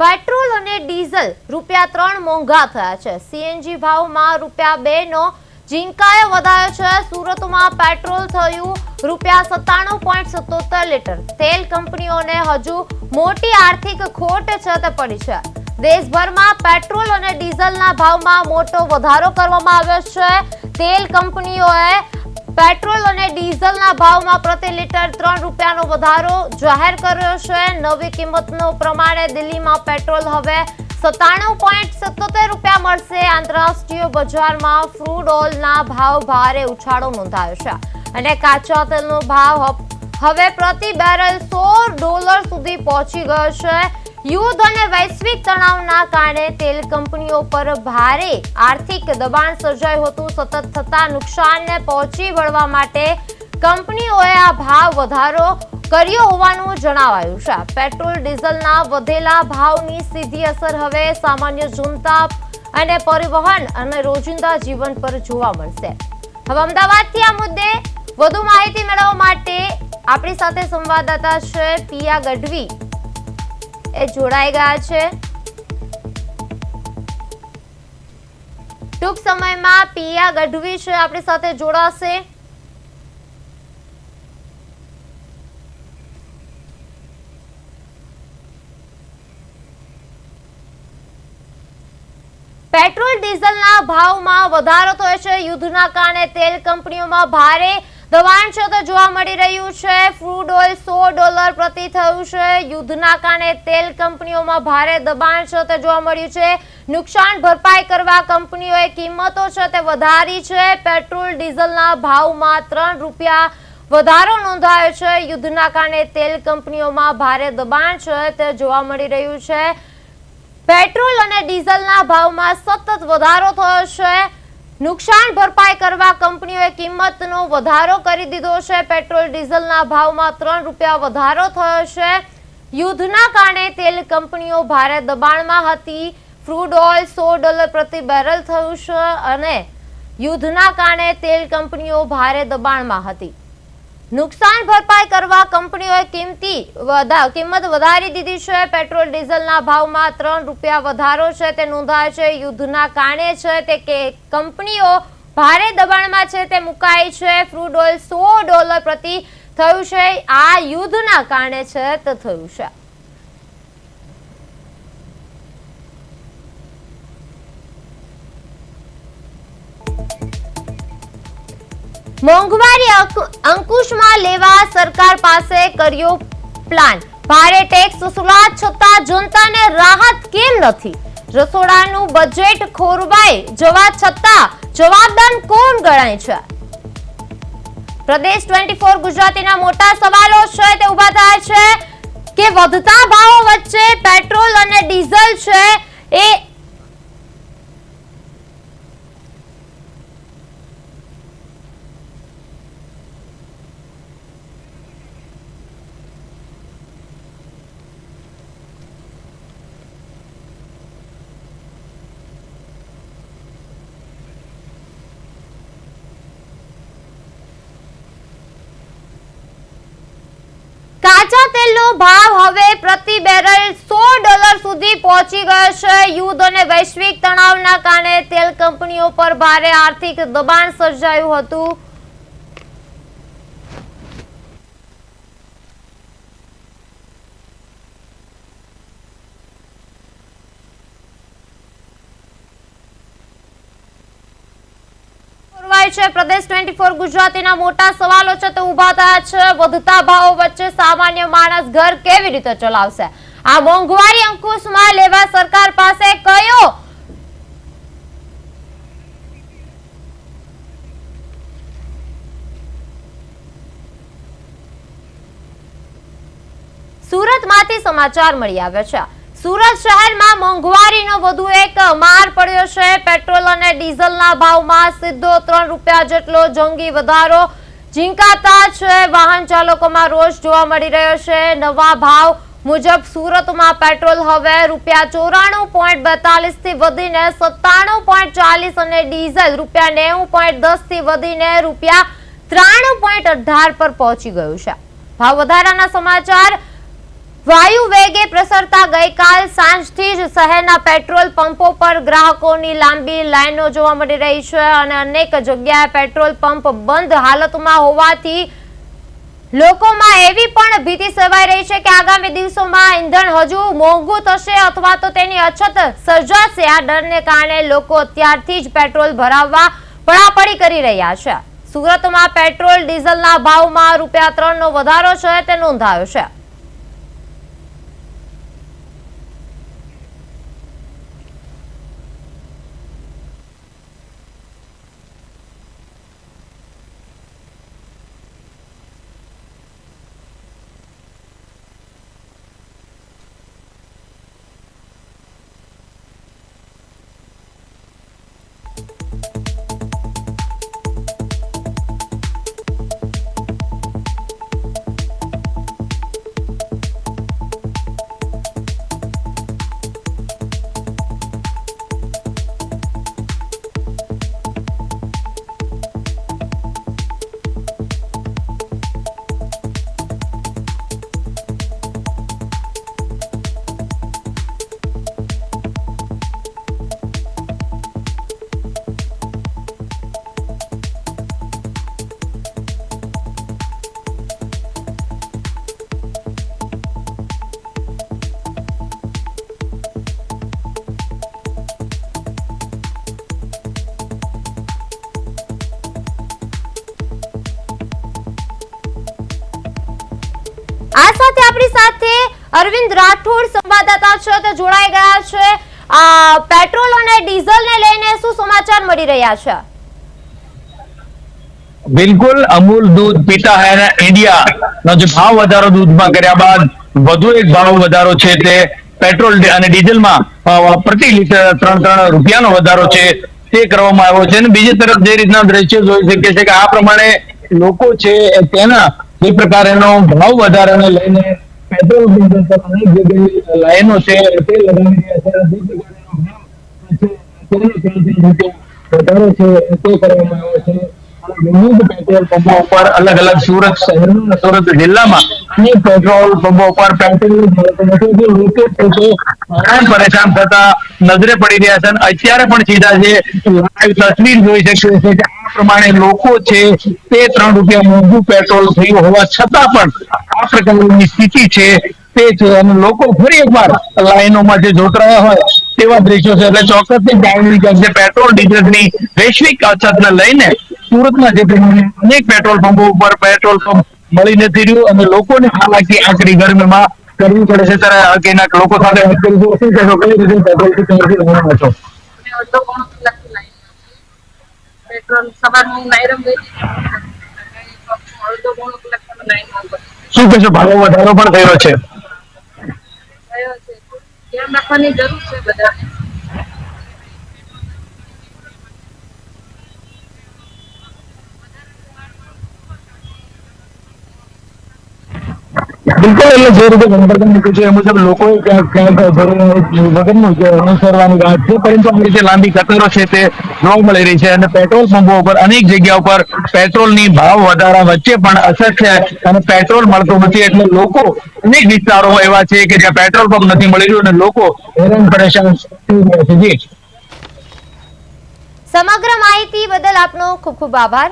Petrol અને diesel ₹3 મોંઘા થયા છે। સીએનજી ભાવમાં ₹2 નો ઝીંકાએ વધાયો છે। સુરતમાં પેટ્રોલ થયું ₹97.77 લીટર। તેલ કંપનીઓને હજુ મોટી આર્થિક ખોટ છે તે પડી છે। દેશભરમાં પેટ્રોલ અને ડીઝલના ભાવમાં મોટો વધારો કરવામાં આવ્યો છે। તેલ કંપનીઓએ પેટ્રોલ અને ડીઝલના ભાવમાં પ્રતિ લીટર ₹3નો વધારો જાહેર કર્યો છે। નવી કિંમતનો પ્રમાણે દિલ્હીમાં પેટ્રોલ હવે ₹97.77 મળશે। આંતરરાષ્ટ્રીય બજારમાં ક્રૂડ ઓઇલના ભાવ ભારે ઉછાળો નોંધાયો છે અને કાચા તેલનો ભાવ હવે પ્રતિ બેરલ $100 સુધી પહોંચી ગયો છે। યુદ્ધ અને વૈશ્વિક તણાવના કારણે તેલ કંપનીઓ પર ભારે આર્થિક દબાણ સર્જાયું હતું। સતત થતા નુકસાનને પહોંચી વળવા માટે કંપનીઓએ આ ભાવ વધારો કર્યો હોવાનું જણાવાયું છે। પેટ્રોલ ડીઝલના વધેલા ભાવની સીધી અસર હવે સામાન્ય જનતા અને પરિવહન અને રોજિંદા જીવન પર જોવા મળશે। હવે અમદાવાદથી આ મુદ્દે વધુ માહિતી મેળવવા માટે આપણી સાથે સંવાદદાતા છે પિયા ગઢવી એ જોડાઈ ગયા છે। ટૂંક સમયમાં પિયા ગઢવી છે આપણી સાથે જોડાશે। પેટ્રોલ ડીઝલના ભાવમાં વધારો થયો છે। યુદ્ધના કારણે તેલ કંપનીઓમાં ભારે દબાણ છે તે જોવા મળી રહ્યું છે। ક્રૂડ ઓઇલ $100 પ્રતિ થયું છે। યુદ્ધના કારણે તેલ કંપનીઓમાં ભારે દબાણ છે તે જોવા મળ્યું છે। નુકસાન ભરપાઈ કરવા કંપનીઓએ કિંમતો છે તે વધારી છે। પેટ્રોલ ડીઝલના ભાવમાં ₹3 વધારો નોંધાયો છે। યુદ્ધના કારણે તેલ કંપનીઓમાં ભારે દબાણ છે તે જોવા મળી રહ્યું છે। પેટ્રોલ અને ડીઝલના ભાવમાં સતત વધારો થયો છે। નુકસાન ભરપાઈ કરવા કંપનીઓએ કિંમતનો વધારો કરી દીધો છે। પેટ્રોલ ડીઝલના ભાવમાં ₹3 વધારો થયો છે। યુદ્ધના કારણે તેલ કંપનીઓ ભારે દબાણમાં હતી। ક્રૂડ ઓઇલ $100 પ્રતિ બેરલ થયું છે અને યુદ્ધના કારણે તેલ કંપનીઓ ભારે દબાણમાં હતી। નુકસાન ભરપાઈ કરવા કંપનીઓએ કિંમત વધારી દીધી છે। પેટ્રોલ ડીઝલના ભાવમાં ₹3 વધારો છે તે નોંધાયો છે। યુદ્ધના કારણે છે તે કે કંપનીઓ ભારે દબાણમાં છે તે મુકાઈ છે। ક્રૂડ ઓઇલ $100 પ્રતિ થયું છે। આ યુદ્ધના કારણે છે તે થયું છે। મોંઘવારી અંકુશમાં લેવા સરકાર પાસે કર્યો પ્લાન। ભારે ટેક્સ વસૂલાત છતાં જનતાને રાહત કેમ નથી? રસોડાનું બજેટ ખોરવાઈ જવા છતાં જવાબદાર કોણ ગણાય છે? પ્રદેશ 24 ગુજરાતીના મોટા સવાલો છે તે ઉભા થાય છે કે વધતા ભાવો વચ્ચે પેટ્રોલ અને ડીઝલ છે એ કાચા તેલનો ભાવ હવે પ્રતિ બેરલ $100 સુધી પહોંચી ગયો છે। યુદ્ધ અને વૈશ્વિક તણાવના કારણે તેલ કંપનીઓ પર ભારે આર્થિક દબાણ સર્જાયું હતું। પ્રદેશ 24 ગુજરાતીના મોટા સવાલો છે તે ઉભા થયા છે। વધતા ભાવો વચ્ચે સામાન્ય માણસ ઘર કેવી રીતે ચલાવશે? આ મોંઘવારી અંકુશમાં લેવા સરકાર પાસે કયો સુરતમાંથી સમાચાર મળી આવ્યા છે। સુરત શહેરમાં મોંઘવારીનો વધુ એક માર પડ્યો છે। પેટ્રોલ અને ડીઝલના ભાવમાં સીધો ₹3 જેટલો જંગી વધારો ઝીંકાતા છે। વાહન ચાલકોમાં રોષ જોવા મળી રહ્યો છે। નવા ભાવ મુજબ સુરતમાં પેટ્રોલ હવે ₹94.42 થી વધીને ₹97.40 અને ડીઝલ ₹90.10 થી વધીને ₹93.18 પર પહોંચી ગયું છે। ભાવ વધારાના સમાચાર વાયુ વેગે પ્રસરતા ગઈકાલ સાંજથી જ શહેરના પેટ્રોલ પંપો પર ગ્રાહકોની લાંબી લાઈનો જોવા મળી રહી છે અને અનેક જગ્યાએ પેટ્રોલ પંપ બંધ હાલતમાં હોવાથી લોકોમાં એવી પણ ભીતિ સેવાઈ રહી છે કે આગામી દિવસોમાં ઈંધણ હજુ મોંઘું થશે અથવા તો તેની અછત સર્જાશે। આ ડરને કારણે લોકો અત્યારથી જ પેટ્રોલ ભરાવવા પડાપડી કરી રહ્યા છે। સુરતમાં પેટ્રોલ ડીઝલના ભાવમાં ₹3 નો વધારો છે તે નોંધાયો છે। આ સાથે આપણી સાથે અરવિંદ રાઠોડ સંવાદદાતા છે તે જોડાઈ ગયા છે। પેટ્રોલ અને ડીઝલ ને લઈને શું સમાચાર મળી રહ્યા છે? બિલકુલ, અમૂલ દૂધ પીતા હૈ इंडिया નો જે ભાવ વધારો દૂધમાં કર્યા બાદ વધુ એક ભાવ વધારો છે તે પેટ્રોલ અને ડીઝલમાં પ્રતિ લીટર ₹3 વધારો છે તે કરવામાં આવ્યો છે। અને બીજી તરફ જે રીતના દ્રશ્યો જોઈ શકીએ છીએ કે આ પ્રમાણે લોકો છે તેના જે પ્રકારનો ભાવ વધારાને લઈને પેટ્રોલ ડીઝલ પર અનેક જગ્યાએ લાઈનો છે તે લગાવી રહ્યા છે। વધારો છે તે કરવામાં આવ્યો છે। વિવિધ પેટ્રોલ પંપો ઉપર અલગ અલગ સુરત શહેરમાં સુરત જિલ્લામાં અનેક પેટ્રોલ પંપો ઉપર પેટ્રોલ પરેશાન થતા નજરે પડી રહ્યા છે। અત્યારે પણ સીધા જે લાઈવ તસવીર જોઈ શકીએ છીએ કે આ પ્રમાણે લોકો છે તે ₹3 મોંઘું પેટ્રોલ થયું હોવા છતાં પણ આ પ્રકારની સ્થિતિ છે તે છે અને લોકો ફરી એકવાર લાઈનોમાં જે જોતરાયા હોય તેવા દ્રશ્યો છે। એટલે ચોક્કસથી જાણવી પેટ્રોલ ડીઝલની વૈશ્વિક અછતને લઈને સુરતમાં જે પ્રમાણે અનેક પેટ્રોલ પંપો ઉપર પેટ્રોલ પંપ મળી નથી રહ્યું અને લોકોને હાલાકી આકરી ગરમીમાં કરવી પડે છે। ત્યારે કેટલાક લોકો સાથે વાત કરીશું। શું કહેશો, કઈ રીતે પેટ્રોલ ક્યાંથી લેવાના છો? શું કહેશો, ભાવ વધારો પણ થયો છે? ધ્યાન રાખવાની જરૂર છે બધાને। બિલકુલ, એટલે જે રીતે ગણપતિ મૂક્યું છે એ મુજબ લોકોએ ક્યાંક વગરનું અનુસરવાની વાત છે, પરંતુ આ રીતે લાંબી કતારો છે તે જોવા મળી રહી છે અને પેટ્રોલ પંપો ઉપર અનેક જગ્યા ઉપર પેટ્રોલની ભાવ વધારા વચ્ચે પણ અસર છે અને પેટ્રોલ મળતું નથી। એટલે લોકો અનેક વિસ્તારો એવા છે કે જ્યાં પેટ્રોલ પંપ નથી મળી રહ્યું અને લોકો હેરાન પરેશાન થઈ રહ્યા છે। સમગ્ર માહિતી બદલ આપનો ખૂબ ખૂબ આભાર।